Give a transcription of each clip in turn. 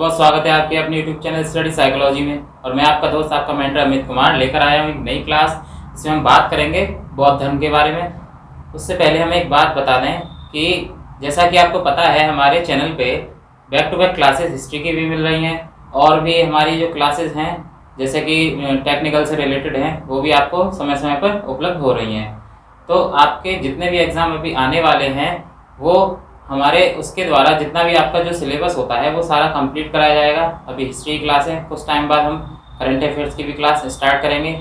बहुत स्वागत है आपके अपने YouTube चैनल स्टडी साइकोलॉजी में। और मैं आपका दोस्त आपका मेंटर अमित कुमार लेकर आया हूँ एक नई क्लास। इसमें हम बात करेंगे बौद्ध धर्म के बारे में। उससे पहले हम एक बात बता दें कि जैसा कि आपको पता है हमारे चैनल पे back to back classes history की भी मिल रही हैं और भी हमारी जो क्लासेस हैं जैसे कि टेक्निकल से रिलेटेड हैं वो भी आपको समय समय पर उपलब्ध हो रही हैं। तो आपके जितने भी एग्ज़ाम अभी आने वाले हैं वो हमारे उसके द्वारा जितना भी आपका जो सिलेबस होता है वो सारा कंप्लीट कराया जाएगा। अभी हिस्ट्री की क्लास है, कुछ टाइम बाद हम करंट अफेयर्स की भी क्लास स्टार्ट करेंगे।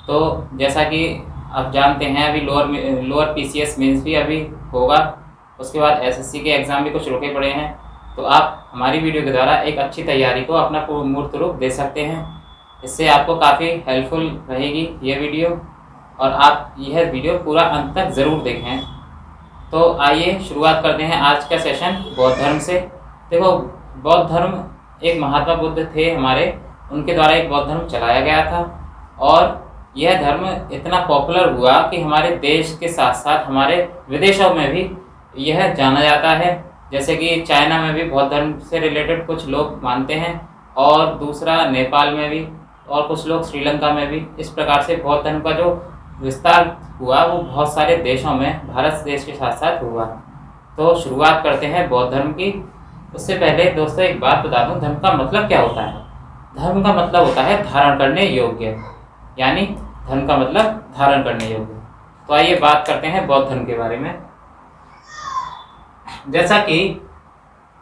तो जैसा कि आप जानते हैं अभी लोअर PCS मेंस भी अभी होगा, उसके बाद SSC के एग्ज़ाम भी कुछ रुके पड़े हैं। तो आप हमारी वीडियो के द्वारा एक अच्छी तैयारी को अपना मूर्त रूप दे सकते हैं। इससे आपको काफ़ी हेल्पफुल रहेगी ये वीडियो और आप यह वीडियो पूरा अंत तक ज़रूर देखें। तो आइए शुरुआत करते हैं आज का सेशन बौद्ध धर्म से। देखो, बौद्ध धर्म एक महात्मा बुद्ध थे हमारे, उनके द्वारा एक बौद्ध धर्म चलाया गया था और यह धर्म इतना पॉपुलर हुआ कि हमारे देश के साथ साथ हमारे विदेशों में भी यह जाना जाता है। जैसे कि चाइना में भी बौद्ध धर्म से रिलेटेड कुछ लोग मानते हैं और दूसरा नेपाल में भी और कुछ लोग श्रीलंका में भी। इस प्रकार से बौद्ध धर्म का जो विस्तार हुआ वो बहुत सारे देशों में भारत देश के साथ साथ हुआ। तो शुरुआत करते हैं बौद्ध धर्म की। उससे पहले दोस्तों एक बात बता दूं, धर्म का मतलब क्या होता है। धर्म का मतलब होता है धारण करने योग्य, यानी धर्म का मतलब धारण करने योग्य। तो आइए बात करते हैं बौद्ध धर्म के बारे में। जैसा कि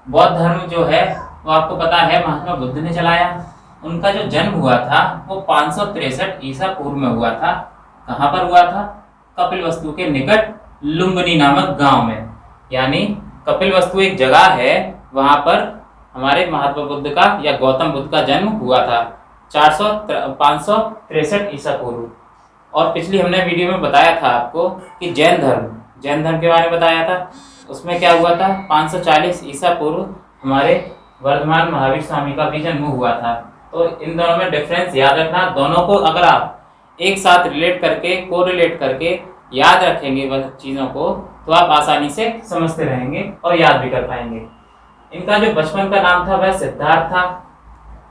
बौद्ध धर्म जो है वो आपको पता है महात्मा बुद्ध ने चलाया। उनका जो जन्म हुआ था वो 563 ईसा पूर्व में हुआ था। कहाँ पर हुआ था? कपिलवस्तु के निकट लुम्बिनी नामक गांव में। यानी कपिलवस्तु एक जगह है, वहां पर हमारे महात्मा बुद्ध का या गौतम बुद्ध का जन्म हुआ था 563 ईसा पूर्व। और पिछली हमने वीडियो में बताया था आपको कि जैन धर्म के बारे में बताया था। उसमें क्या हुआ था? 540 ईसा पूर्व हमारे वर्धमान महावीर स्वामी का भी जन्म हुआ था। तो इन दोनों में डिफरेंस याद रखना। दोनों को अगर आप एक साथ कोरिलेट करके याद रखेंगे वह चीज़ों को तो आप आसानी से समझते रहेंगे और याद भी कर पाएंगे। इनका जो बचपन का नाम था वह सिद्धार्थ था।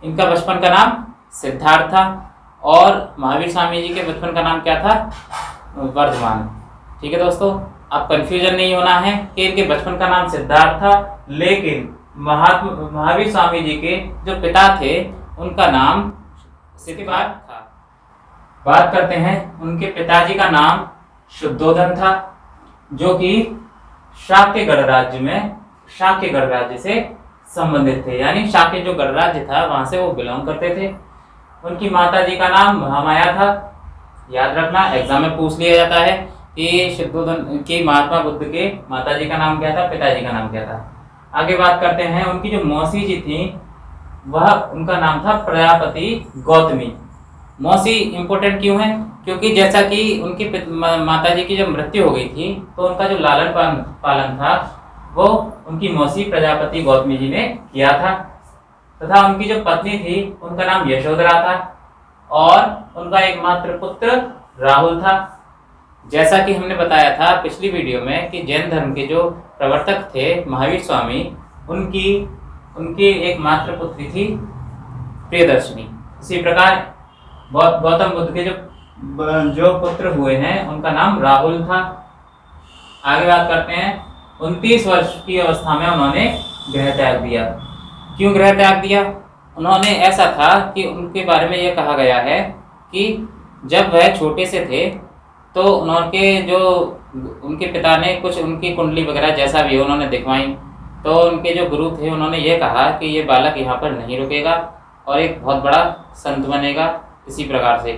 इनका बचपन का नाम सिद्धार्थ था और महावीर स्वामी जी के बचपन का नाम क्या था? वर्धमान। ठीक है दोस्तों, अब कंफ्यूजन नहीं होना है कि इनके बचपन का नाम सिद्धार्थ था, लेकिन महावीर स्वामी जी के जो पिता थे उनका नाम सिद्धिपाद था। बात करते हैं, उनके पिताजी का नाम शुद्धोधन था, जो कि शाक्य गणराज्य से संबंधित थे। यानी शाक्य जो गणराज्य था वहां से वो बिलोंग करते थे। उनकी माताजी का नाम महामाया था। याद रखना, एग्जाम में पूछ लिया जाता है कि शुद्धोधन की महात्मा बुद्ध के माताजी का नाम क्या था, पिताजी का नाम क्या था। आगे बात करते हैं, उनकी जो मौसी जी थी वह उनका नाम था प्रजापति गौतमी। मौसी इंपॉर्टेंट क्यों है? क्योंकि जैसा कि उनकी माताजी की जब मृत्यु हो गई थी तो उनका जो लालन पालन था वो उनकी मौसी प्रजापति गौतमी जी ने किया था। तथा उनकी जो पत्नी थी उनका नाम यशोधरा था और उनका एकमात्र पुत्र राहुल था। जैसा कि हमने बताया था पिछली वीडियो में कि जैन धर्म के जो प्रवर्तक थे महावीर स्वामी, उनकी एकमात्र पुत्री थी प्रियदर्शिनी। इसी प्रकार गौतम बुद्ध के जो पुत्र हुए हैं उनका नाम राहुल था। आगे बात करते हैं, 29 वर्ष की अवस्था में उन्होंने गृह त्याग दिया। क्यों गृह त्याग दिया? उन्होंने ऐसा था कि उनके बारे में यह कहा गया है कि जब वह छोटे से थे तो उनके पिता ने कुछ उनकी कुंडली वगैरह जैसा भी उन्होंने दिखवाई। तो उनके जो गुरु थे उन्होंने ये कहा कि ये बालक यहाँ पर नहीं रुकेगा और एक बहुत बड़ा संत बनेगा। इसी प्रकार से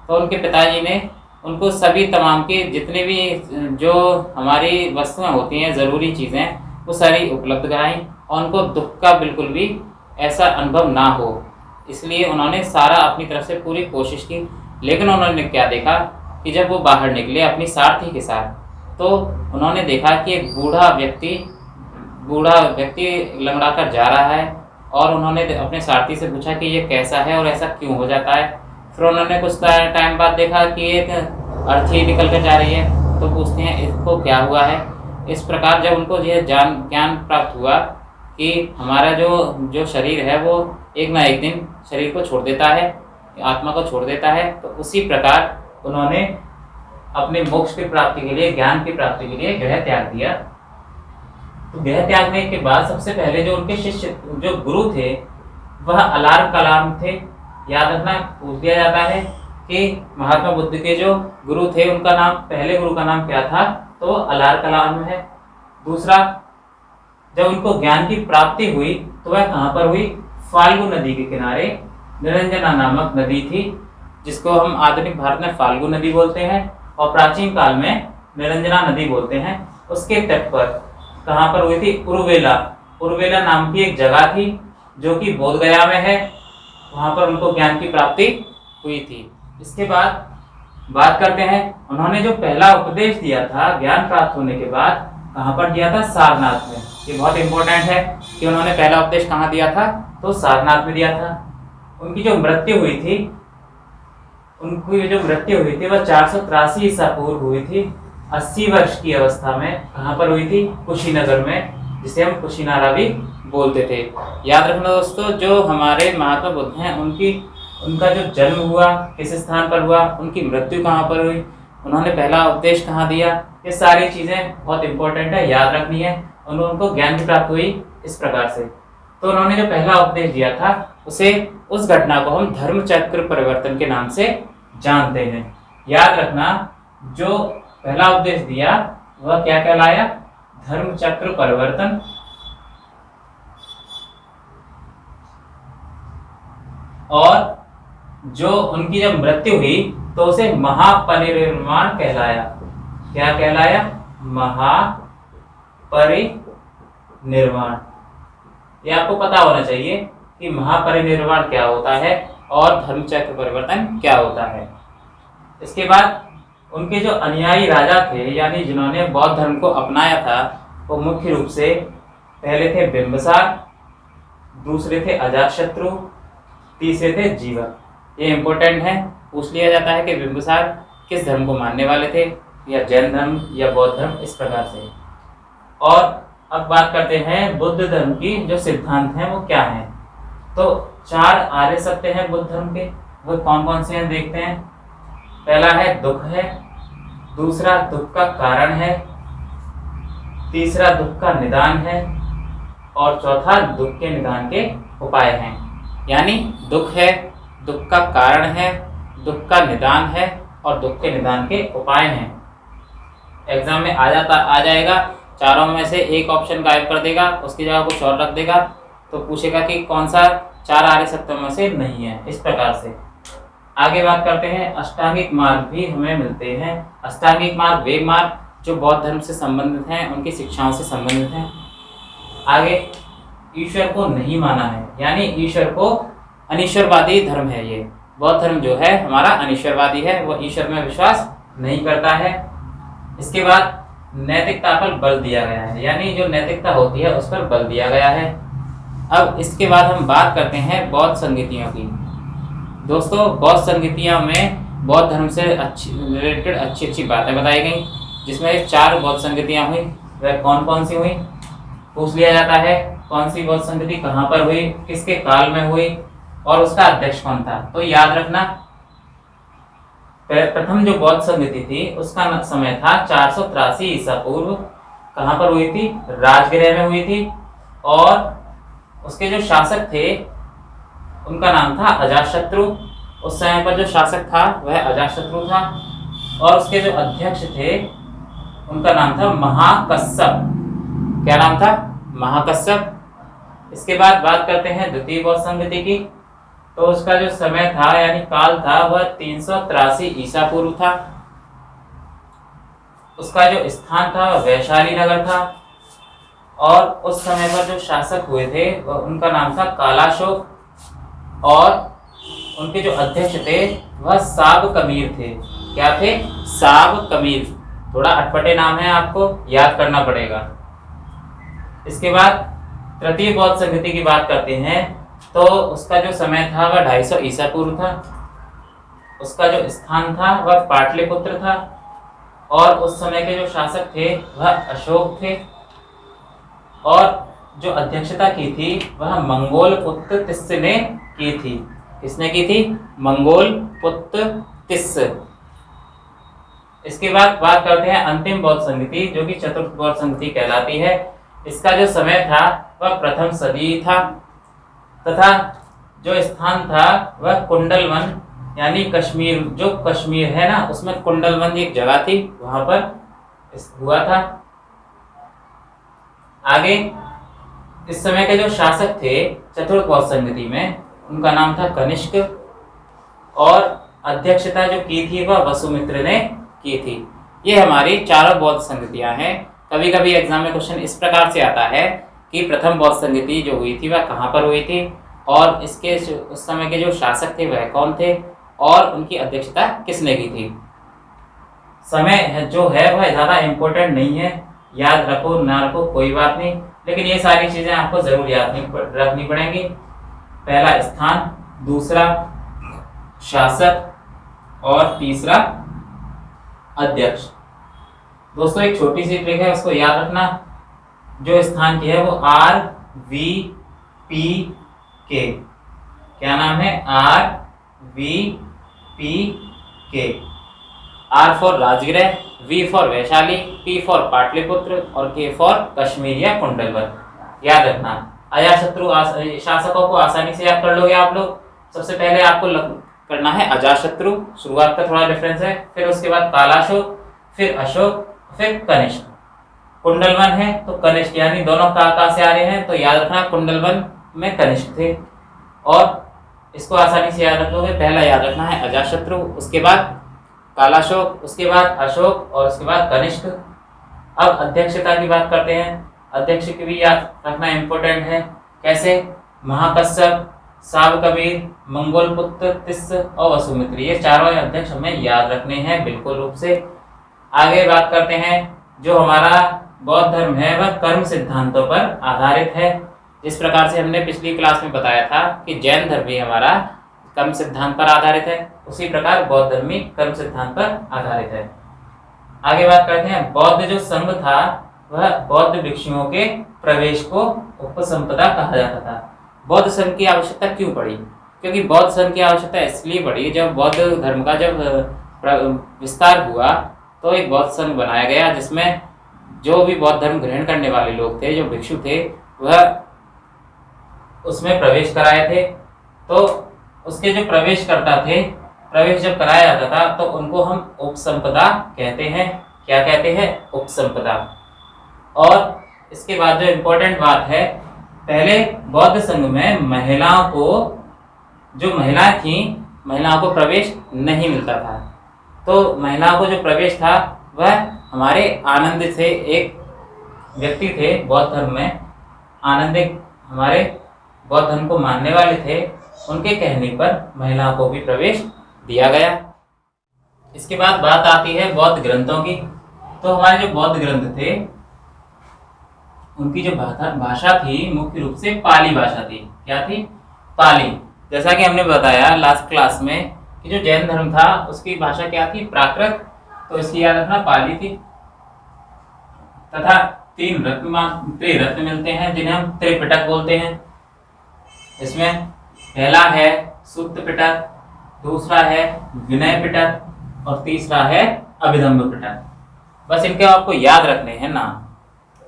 तो उनके पिताजी ने उनको सभी तमाम के जितने भी जो हमारी वस्तुएं होती हैं, ज़रूरी चीज़ें, वो सारी उपलब्ध कराई और उनको दुख का बिल्कुल भी ऐसा अनुभव ना हो, इसलिए उन्होंने सारा अपनी तरफ से पूरी कोशिश की। लेकिन उन्होंने क्या देखा कि जब वो बाहर निकले अपनी सारथी के साथ तो उन्होंने देखा कि एक बूढ़ा व्यक्ति लंगड़ा कर जा रहा है और उन्होंने अपने सारथी से पूछा कि ये कैसा है और ऐसा क्यों हो जाता है। फिर उन्होंने कुछ टाइम बाद देखा कि एक अर्थी निकल कर जा रही है, तो पूछते हैं इसको क्या हुआ है। इस प्रकार जब उनको यह ज्ञान प्राप्त हुआ कि हमारा जो जो शरीर है वो एक ना एक दिन शरीर को छोड़ देता है, आत्मा को छोड़ देता है। तो उसी प्रकार उन्होंने अपने मोक्ष की प्राप्ति के लिए, ज्ञान की प्राप्ति के लिए ग्रह त्याग दिया। तो ग्रह त्यागने के बाद सबसे पहले जो उनके शिष्य, जो गुरु थे, वह अलार्म कलाम थे। याद रखना, पूछ दिया जाता है कि महात्मा बुद्ध के जो गुरु थे उनका नाम, पहले गुरु का नाम क्या था, तो अलार्म कलाम है। दूसरा, जब उनको ज्ञान की प्राप्ति हुई तो वह कहाँ पर हुई? फाल्गु नदी के किनारे निरंजना नामक नदी थी, जिसको हम आधुनिक भारत में फाल्गु नदी बोलते हैं और प्राचीन काल में निरंजना नदी बोलते हैं। उसके तट पर कहाँ पर हुई थी? उर्वेला। उर्वेला नाम की एक जगह थी जो कि बोध गया में है, वहां पर उनको ज्ञान की प्राप्ति हुई थी। इसके बाद बात करते हैं, उन्होंने जो पहला उपदेश दिया था ज्ञान प्राप्त होने के बाद, कहाँ पर दिया था? सारनाथ में। ये बहुत इंपॉर्टेंट है कि उन्होंने पहला उपदेश कहाँ दिया था, तो सारनाथ में दिया था। उनकी जो मृत्यु हुई थी, वह 483 ईसा पूर्व हुई थी, 80 वर्ष की अवस्था में। कहाँ पर हुई थी? कुशीनगर में, जिसे हम कुशीनारा भी बोलते थे। याद रखना दोस्तों, जो हमारे महात्मा बुद्ध हैं उनका जो जन्म हुआ किस स्थान पर हुआ, उनकी मृत्यु कहाँ पर हुई, उन्होंने पहला उपदेश कहाँ दिया, ये सारी चीजें बहुत इंपॉर्टेंट है, याद रखनी है। उनको ज्ञान की प्राप्ति हुई इस प्रकार से। तो उन्होंने जो पहला उपदेश दिया था उस घटना को हम धर्म चक्र परिवर्तन के नाम से जानते हैं। याद रखना, जो पहला उपदेश दिया वह क्या कहलाया? धर्म चक्र परिवर्तन। और जो उनकी जब मृत्यु हुई तो उसे महापरिनिर्वाण कहलाया। क्या कहलाया? महापरिनिर्वाण। ये आपको पता होना चाहिए कि महापरिनिर्वाण क्या होता है और धर्मचक्र परिवर्तन क्या होता है। इसके बाद उनके जो अनुयायी राजा थे, यानी जिन्होंने बौद्ध धर्म को अपनाया था, वो मुख्य रूप से पहले थे बिंबिसार, दूसरे थे अजातशत्रु, तीसरे थे जीवा। ये इंपॉर्टेंट है, पूछ लिया जाता है कि बिंबिसार किस धर्म को मानने वाले थे, या जैन धर्म या बौद्ध धर्म, इस प्रकार से। और अब बात करते हैं बुद्ध धर्म की जो सिद्धांत हैं वो क्या हैं। तो 4 आर्य सत्य हैं बुद्ध धर्म के, वो कौन कौन से हैं देखते हैं। पहला है दुख है, दूसरा दुख का कारण है, तीसरा दुख का निदान है, और चौथा दुख के निदान के उपाय हैं। यानी दुख है, दुख का कारण है, दुख का निदान है और दुख के निदान के उपाय हैं। एग्जाम में आ जाएगा, चारों में से एक ऑप्शन गायब कर देगा, उसकी जगह कुछ और रख देगा, तो पूछेगा कि कौन सा 4 आर्य सत्यों में से नहीं है, इस प्रकार से। आगे बात करते हैं, अष्टांगिक मार्ग भी हमें मिलते हैं। अष्टांगिक मार्ग वे मार्ग जो बौद्ध धर्म से संबंधित हैं, उनकी शिक्षाओं से संबंधित हैं। आगे ईश्वर को नहीं माना है, यानी ईश्वर को, अनिश्वरवादी धर्म है ये। बौद्ध धर्म जो है हमारा अनिश्वरवादी है, वो ईश्वर में विश्वास नहीं करता है। इसके बाद नैतिकता पर बल दिया गया है, यानी जो नैतिकता होती है उस पर बल दिया गया है। अब इसके बाद हम बात करते हैं बौद्ध संगीतियों की। दोस्तों, बौद्ध संगीतियों में बौद्ध धर्म से रिलेटेड अच्छी बातें बताई गई, जिसमें 4 बौद्ध संगीतियाँ हुई। वह कौन कौन सी हुई, पूछ लिया जाता है। कौन सी बौद्ध संगति कहाँ पर हुई, किसके काल में हुई और उसका अध्यक्ष कौन था। तो याद रखना, प्रथम जो बौद्ध संगति थी उसका समय था 483 ईसा पूर्व। कहाँ पर हुई थी? राजगृह में हुई थी। और उसके जो शासक थे उनका नाम था अजातशत्रु। उस समय पर जो शासक था वह अजातशत्रु था। और उसके जो अध्यक्ष थे उनका नाम था महाकश्यप। क्या नाम था? महाकश्यप। इसके बाद बात करते हैं द्वितीय बौद्ध संगति की। तो उसका जो समय था यानी काल था वह 383 ईसा पूर्व था। उसका जो स्थान था वह वैशाली नगर था। और उस समय पर जो शासक हुए थे वह उनका नाम था कालाशोक। और उनके जो अध्यक्ष थे वह साब कबीर थे। क्या थे? साब कबीर। थोड़ा अटपटे नाम है, आपको याद करना पड़ेगा। इसके बाद तृतीय बौद्ध संगति की बात करते हैं। तो उसका जो समय था वह 250 ईसा पूर्व था। उसका जो स्थान था वह पाटलिपुत्र था। और उस समय के जो शासक थे वह अशोक थे। और जो अध्यक्षता की थी वह मंगोल पुत्र तिस्स ने की थी। किसने की थी? मंगोल पुत्र तिस्स। इसके बाद बात करते हैं अंतिम बौद्ध संगति, जो कि चतुर्थ बौद्ध संगति कहलाती है। इसका जो समय था वह प्रथम सदी था तथा जो स्थान था वह कुंडलवन, यानी कश्मीर, जो कश्मीर है ना उसमें कुंडलवन एक जगह थी, वहां पर हुआ था। आगे इस समय के जो शासक थे चतुर्थ बौद्ध संगति में, उनका नाम था कनिष्क और अध्यक्षता जो की थी वह वसुमित्र ने की थी। ये हमारी चारों बौद्ध संगतियां हैं। कभी कभी एग्जाम में क्वेश्चन इस प्रकार से आता है कि प्रथम बौद्ध संगति जो हुई थी वह कहाँ पर हुई थी और इसके उस समय के जो शासक थे वह कौन थे और उनकी अध्यक्षता किसने की थी। समय जो है वह ज़्यादा इम्पोर्टेंट नहीं है, याद रखो ना रखो कोई बात नहीं, लेकिन ये सारी चीज़ें आपको ज़रूर याद रखनी पड़ेंगी। पहला स्थान, दूसरा शासक और तीसरा अध्यक्ष। दोस्तों एक छोटी सी ट्रिक है, उसको याद रखना। जो स्थान की है वो RVPK, क्या नाम है? RVPK। R for Rajgriha, V for Vaishali, P for Pataliputra और K फॉर कश्मीर या कुंडलवन। याद रखना। अजातशत्रु शासकों को आसानी से याद कर लोगे आप लोग। सबसे पहले आपको करना है अजातशत्रु, शुरुआत का थोड़ा डिफरेंस है, फिर उसके बाद कालाशोक, फिर अशोक, फिर कनिष्क। कुंडलवन है तो कनिष्क, यानी दोनों का से आ रहे हैं, तो याद रखना कुंडलवन में कनिष्क थे। और इसको आसानी से याद रखोगे, पहला याद रखना है अजातशत्रु, उसके बाद कालाशोक, उसके बाद अशोक और उसके बाद कनिष्क। अब अध्यक्षता की बात करते हैं। अध्यक्ष की भी याद रखना इम्पोर्टेंट है। कैसे? महाकश्यप, सावकबीर, मंगोल पुत्र तिस्स और वसुमित्र, ये चारों अध्यक्ष हमें याद रखने हैं बिल्कुल रूप से। आगे बात करते हैं, जो हमारा बौद्ध धर्म है वह कर्म सिद्धांतों पर आधारित है। जिस प्रकार से हमने पिछली क्लास में बताया था कि जैन धर्म भी हमारा कर्म सिद्धांत पर आधारित है, उसी प्रकार बौद्ध धर्म भी कर्म सिद्धांत पर आधारित है। आगे बात करते हैं, बौद्ध जो संघ था वह बौद्ध भिक्षुओं के प्रवेश को उपसंपदा कहा जाता था। बौद्ध संघ की आवश्यकता क्यों पड़ी? क्योंकि बौद्ध संघ की आवश्यकता इसलिए पड़ी, जब बौद्ध धर्म का जब विस्तार हुआ तो एक बौद्ध संघ बनाया गया, जिसमें जो भी बौद्ध धर्म ग्रहण करने वाले लोग थे, जो भिक्षु थे, वह उसमें प्रवेश कराए थे। तो उसके जो प्रवेशकर्ता थे, प्रवेश जब कराया जाता था तो उनको हम उपसंपदा कहते हैं। क्या कहते हैं? उपसंपदा। और इसके बाद जो इम्पोर्टेंट बात है, पहले बौद्ध संघ में महिलाओं को, जो महिलाएं थीं, महिलाओं को प्रवेश नहीं मिलता था। तो महिलाओं को जो प्रवेश था वह हमारे आनंद से एक व्यक्ति थे बौद्ध धर्म में, आनंद हमारे बौद्ध धर्म को मानने वाले थे, उनके कहने पर महिलाओं को भी प्रवेश दिया गया। इसके बाद बात आती है बौद्ध ग्रंथों की। तो हमारे जो बौद्ध ग्रंथ थे उनकी जो भाषा थी मुख्य रूप से पाली भाषा थी। क्या थी? पाली। जैसा कि हमने बताया लास्ट क्लास में कि जो जैन धर्म था उसकी भाषा क्या थी? प्राकृत। तो इसकी याद रखना पाली थी। तथा 3 रत्न मिलते हैं जिन्हें हम त्रिपिटक बोलते हैं। इसमें पहला है सुत्त पिटक, दूसरा है विनय पिटक और तीसरा है अभिधम्म पिटक। बस इनके आपको याद रखने हैं ना।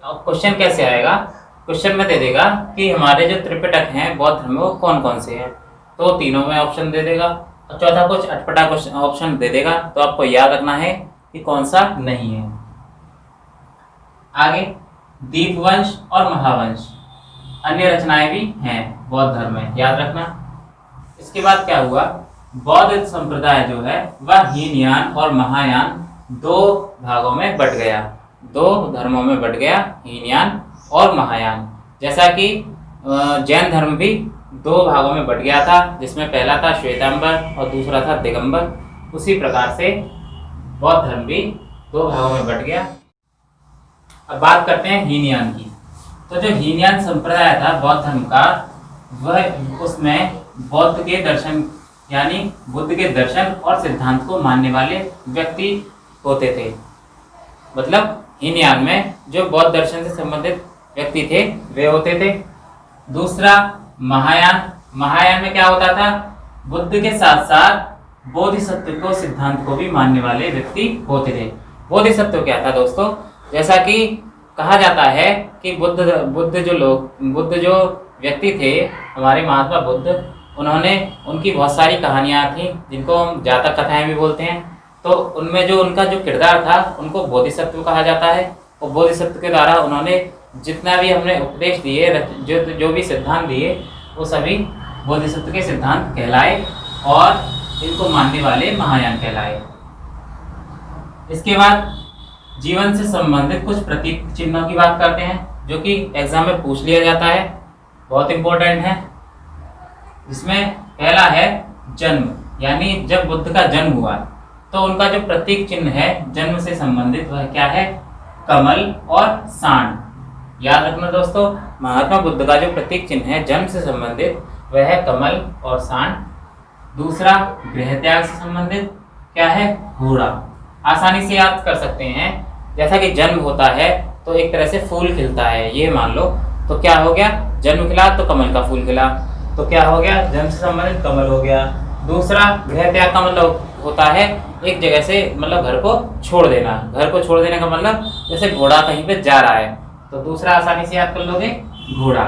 अब क्वेश्चन कैसे आएगा? क्वेश्चन में दे देगा कि हमारे जो त्रिपिटक हैं बौद्ध धर्म में वो कौन कौन से हैं, तो तीनों में ऑप्शन दे देगा और चौथा कुछ अटपटा ऑप्शन दे देगा, तो आपको याद रखना है कि कौन सा नहीं है। आगे दीपवंश और महावंश अन्य रचनाएं भी हैं बौद्ध धर्म में, याद रखना। इसके बाद क्या हुआ? बौद्ध संप्रदाय जो है वह हीनयान और महायान 2 भागों में बट गया, 2 धर्मों में बट गया, हीनयान और महायान। जैसा कि जैन धर्म भी 2 भागों में बट गया था, जिसमें पहला था श्वेतांबर और दूसरा था दिगंबर। उसी प्रकार से बौद्ध धर्म भी 2 भागों में बट गया। अब बात करते हैं हीनयान की। तो जो हीनयान संप्रदाय था बौद्ध धर्म का, वह उसमें बौद्ध के दर्शन यानी बुद्ध के दर्शन और सिद्धांत को मानने वाले व्यक्ति होते थे। मतलब हीनयान में जो बौद्ध दर्शन से संबंधित व्यक्ति थे वे होते थे। दूसरा महायान। महायान में क्या होता था, बुद्ध के साथ साथ बोधिसत्व को सिद्धांत को भी मानने वाले व्यक्ति होते थे। बोधिसत्व क्या था दोस्तों, जैसा कि कहा जाता है कि बुद्ध जो व्यक्ति थे हमारे महात्मा बुद्ध, उन्होंने उनकी बहुत सारी कहानियाँ थी जिनको हम जातक कथाएं भी बोलते हैं। तो उनमें जो उनका जो किरदार था उनको बोधिसत्व कहा जाता है। और बोधिसत्व के द्वारा उन्होंने जितना भी हमने उपदेश दिए, जो भी सिद्धांत दिए, वो सभी बोधिसत्व के सिद्धांत कहलाए और इनको मानने वाले महायान कहलाए। इसके बाद जीवन से संबंधित कुछ प्रतीक चिन्हों की बात करते हैं जो कि एग्जाम में पूछ लिया जाता है, बहुत इंपॉर्टेंट है। इसमें पहला है जन्म, यानी जब बुद्ध का जन्म हुआ तो उनका जो प्रतीक चिन्ह है जन्म से संबंधित वह क्या है, कमल और सांड। याद रखना दोस्तों, महात्मा बुद्ध का जो प्रतीक चिन्ह है जन्म से संबंधित वह है कमल और सांड। दूसरा गृह त्याग से संबंधित क्या है, घोड़ा। आसानी से याद कर सकते हैं, जैसा कि जन्म होता है तो एक तरह से फूल खिलता है, ये मान लो। तो क्या हो गया, जन्म खिला तो कमल का फूल खिला, तो क्या हो गया, जन्म से संबंधित कमल हो गया। दूसरा गृह त्याग का मतलब होता है एक जगह से मतलब घर को छोड़ देना। घर को छोड़ देने का मतलब जैसे घोड़ा कहीं पे जा रहा है, तो दूसरा आसानी से याद कर लोगे, घोड़ा।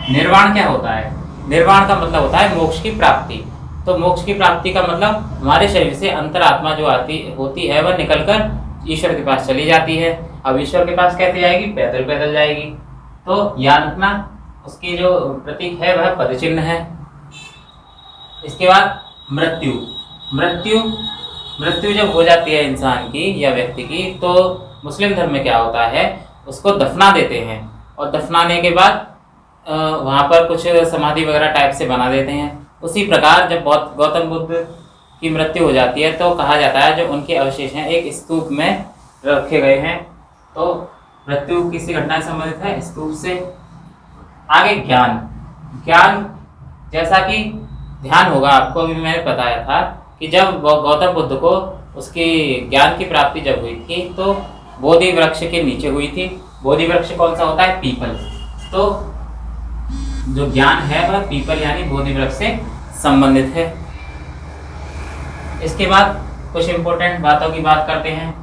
निर्वाण क्या होता है, निर्वाण का मतलब होता है मोक्ष की प्राप्ति। तो मोक्ष की प्राप्ति का मतलब हमारे शरीर से अंतरात्मा जो होती है वह निकलकर ईश्वर के पास चली जाती है। अब ईश्वर के पास कैसे जाएगी, पैदल पैदल जाएगी। तो याद रखना उसकी जो प्रतीक है वह पद चिन्ह है। इसके बाद मृत्यु। मृत्यु जब हो जाती है इंसान की या व्यक्ति की, तो मुस्लिम धर्म में क्या होता है, उसको दफना देते हैं और दफनाने के बाद वहाँ पर कुछ समाधि वगैरह टाइप से बना देते हैं। उसी प्रकार जब गौतम बुद्ध की मृत्यु हो जाती है तो कहा जाता है जो उनके अवशेष हैं एक स्तूप में रखे गए हैं। तो मृत्यु किसी घटना से संबंधित है, स्तूप से। आगे ज्ञान, जैसा कि ध्यान होगा आपको, अभी मैंने बताया था कि जब गौतम बुद्ध को उसकी ज्ञान की प्राप्ति जब हुई थी तो बोधि वृक्ष के नीचे हुई थी। बोधि वृक्ष कौन सा होता है, पीपल। तो जो ज्ञान है वह पीपल यानी बोधि वृक्ष से संबंधित है। इसके बाद कुछ इंपॉर्टेंट बातों की बात करते हैं।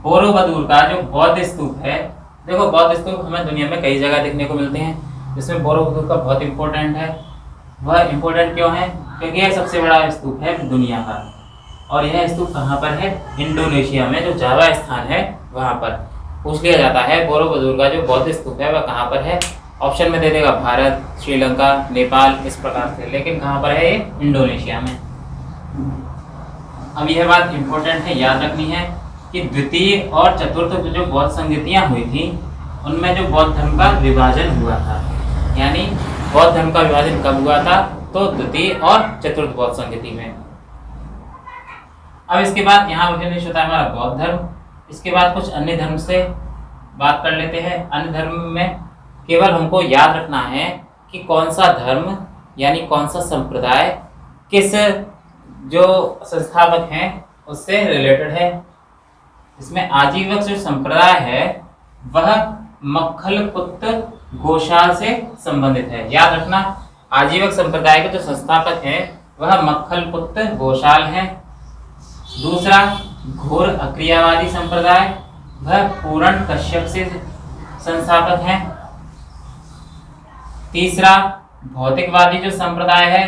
बोरोबुदुर का जो बौद्ध स्तूप है, देखो बौद्ध स्तूप हमें दुनिया में कई जगह देखने को मिलते हैं, जिसमें बोरोबुदुर का बहुत इंपॉर्टेंट है। वह इंपॉर्टेंट क्यों है, क्योंकि यह सबसे बड़ा स्तूप है दुनिया का। और यह स्तूप कहाँ पर है, इंडोनेशिया में, जो जावा स्थान है वहाँ पर। पूछ लिया जाता है बोरोबुदुर का जो बौद्ध स्तूप है वह कहाँ पर है। ऑप्शन में दे देगा भारत, श्रीलंका, नेपाल, इस प्रकार से, लेकिन कहाँ पर है, ये इंडोनेशिया में। अब यह बात इंपॉर्टेंट है, याद रखनी है कि द्वितीय और चतुर्थ जो बौद्ध संगतियाँ हुई थी उनमें जो बौद्ध धर्म का विभाजन हुआ था, यानी बौद्ध धर्म का विभाजन कब हुआ था, तो द्वितीय और चतुर्थ बौद्ध संगति में। अब इसके बाद यहाँ फिनिश होता है हमारा बौद्ध धर्म। इसके बाद कुछ अन्य धर्म से बात कर लेते हैं। अन्य धर्म में केवल हमको याद रखना है कि कौन सा धर्म यानी कौन सा संप्रदाय किस जो संस्थापक हैं उससे रिलेटेड है। इसमें आजीवक जो संप्रदाय है वह मक्खलपुत्र गोशाल से संबंधित है। याद रखना, आजीवक संप्रदाय के जो संस्थापक हैं वह मक्खलपुत्र गोशाल हैं। दूसरा घोर अक्रियावादी संप्रदाय, वह पूरण कश्यप से संस्थापक हैं। तीसरा भौतिकवादी जो संप्रदाय है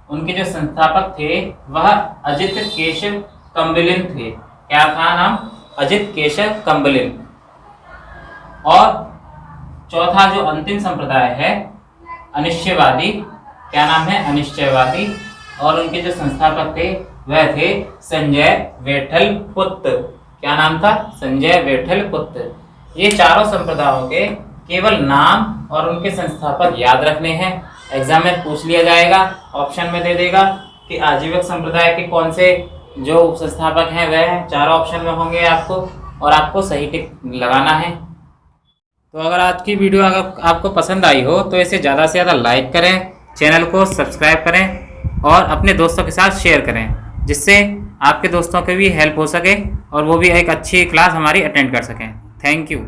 उनके जो संस्थापक थे वह अजित केशव कम्बलिन थे। क्या था नाम, अजित केशव कम्बलिन। और चौथा जो अंतिम संप्रदाय है अनिश्चयवादी, क्या नाम है, अनिश्चयवादी, और उनके जो संस्थापक थे वह थे संजय वेठल पुत्र। क्या नाम था, संजय वेठल पुत्र। ये चारों संप्रदायों के केवल नाम और उनके संस्थापक याद रखने हैं। एग्जाम में पूछ लिया जाएगा, ऑप्शन में दे देगा कि आजीवक संप्रदाय के कौन से जो संस्थापक हैं वह चारों ऑप्शन में होंगे आपको, और आपको सही टिक लगाना है। तो अगर आज की वीडियो अगर आपको पसंद आई हो तो इसे ज़्यादा से ज़्यादा लाइक करें, चैनल को सब्सक्राइब करें और अपने दोस्तों के साथ शेयर करें, जिससे आपके दोस्तों को भी हेल्प हो सके और वो भी एक अच्छी क्लास हमारी अटेंड कर सकें। Thank you.